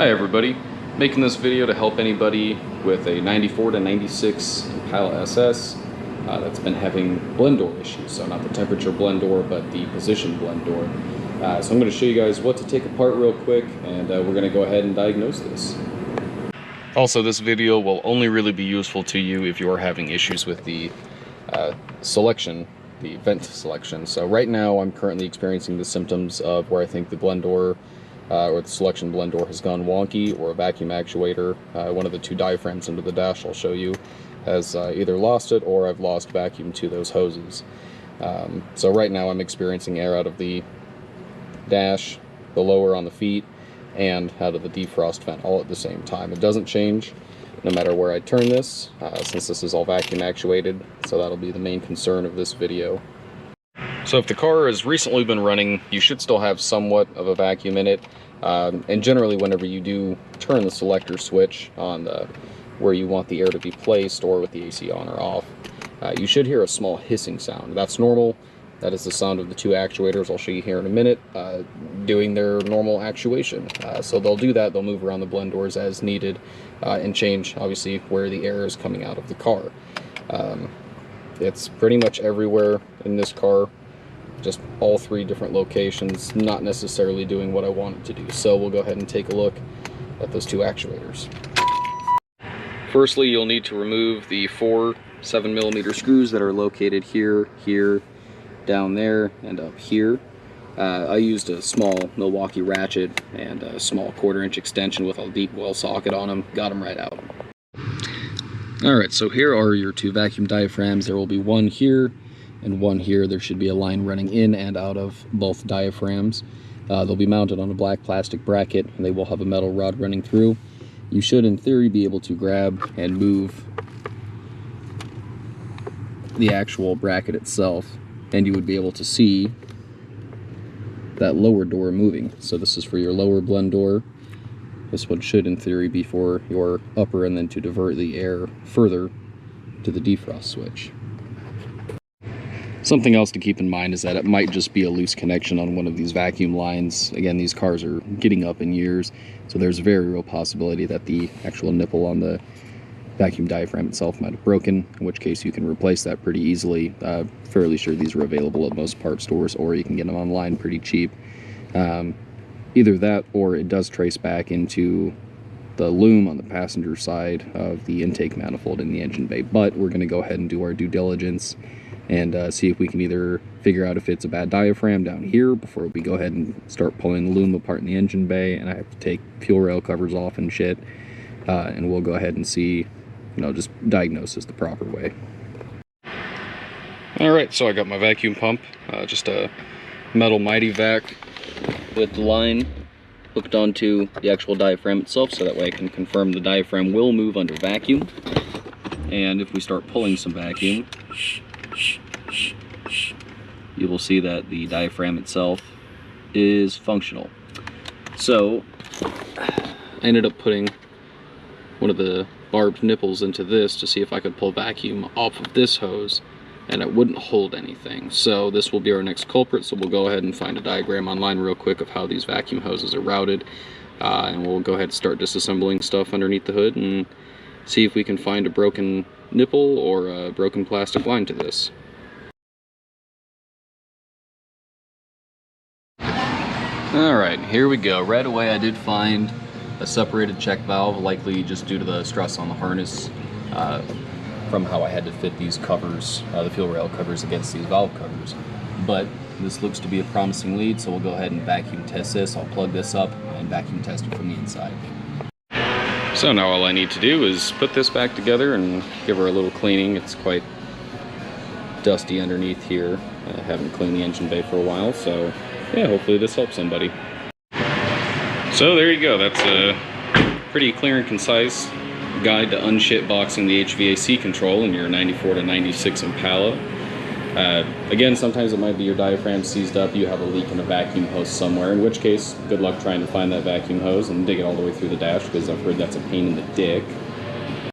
Hi everybody, making this video to help anybody with a 94 to 96 Impala SS that's been having blend door issues. So not the temperature blend door, but the position blend door. So I'm going to show you guys what to take apart real quick, and we're going to go ahead and diagnose this. Also, this video will only really be useful to you if you are having issues with the selection, the vent selection. So right now I'm currently experiencing the symptoms of where I think the blend door or the selection blend door has gone wonky, or a vacuum actuator, one of the two diaphragms under the dash I'll show you, has either lost it or I've lost vacuum to those hoses. So right now I'm experiencing air out of the dash, the lower on the feet, and out of the defrost vent all at the same time. It doesn't change no matter where I turn this, since this is all vacuum actuated, so that'll be the main concern of this video. So if the car has recently been running, you should still have somewhat of a vacuum in it. And generally whenever you do turn the selector switch on where you want the air to be placed, or with the AC on or off, you should hear a small hissing sound. That's normal. That is the sound of the two actuators I'll show you here in a minute doing their normal actuation. So they'll do that, they'll move around the blend doors as needed and change obviously where the air is coming out of the car. It's pretty much everywhere in this car, just all three different locations, not necessarily doing what I want it to do. So we'll go ahead and take a look at those two actuators. Firstly, you'll need to remove the four 7mm screws that are located here, here, down there, and up here. I used a small Milwaukee ratchet and a small 1/4" extension with a deep well socket on them, got them right out. Alright, so here are your two vacuum diaphragms. There will be one here and one here. There should be a line running in and out of both diaphragms. They'll be mounted on a black plastic bracket, and they will have a metal rod running through. You should, in theory, be able to grab and move the actual bracket itself, and you would be able to see that lower door moving. So this is for your lower blend door. This one should, in theory, be for your upper, and then to divert the air further to the defrost switch. Something else to keep in mind is that it might just be a loose connection on one of these vacuum lines. Again, these cars are getting up in years, so there's a very real possibility that the actual nipple on the vacuum diaphragm itself might have broken, in which case you can replace that pretty easily. Fairly sure these are available at most parts stores, or you can get them online pretty cheap. Either that, or it does trace back into the loom on the passenger side of the intake manifold in the engine bay. But we're going to go ahead and do our due diligence and see if we can either figure out if it's a bad diaphragm down here before we go ahead and start pulling the loom apart in the engine bay, and I have to take fuel rail covers off and shit, and we'll go ahead and see, just diagnose this the proper way. Alright, so I got my vacuum pump, just a metal Mighty Vac with the line hooked onto the actual diaphragm itself, so that way I can confirm the diaphragm will move under vacuum. And if we start pulling some vacuum, you will see that the diaphragm itself is functional. So I ended up putting one of the barbed nipples into this to see if I could pull vacuum off of this hose, and it wouldn't hold anything. So this will be our next culprit, so we'll go ahead and find a diagram online real quick of how these vacuum hoses are routed, and we'll go ahead and start disassembling stuff underneath the hood and see if we can find a broken nipple or a broken plastic line to this. Alright, here we go. Right away I did find a separated check valve, likely just due to the stress on the harness from how I had to fit these covers, the fuel rail covers, against these valve covers. But this looks to be a promising lead, so we'll go ahead and vacuum test this. I'll plug this up and vacuum test it from the inside. So now all I need to do is put this back together and give her a little cleaning. It's quite dusty underneath here. I haven't cleaned the engine bay for a while, so yeah, hopefully this helps somebody. So there you go. That's a pretty clear and concise guide to unshitboxing the HVAC control in your 94 to 96 Impala. Again, sometimes it might be your diaphragm seized up, you have a leak in a vacuum hose somewhere, in which case, good luck trying to find that vacuum hose and dig it all the way through the dash, because I've heard that's a pain in the dick.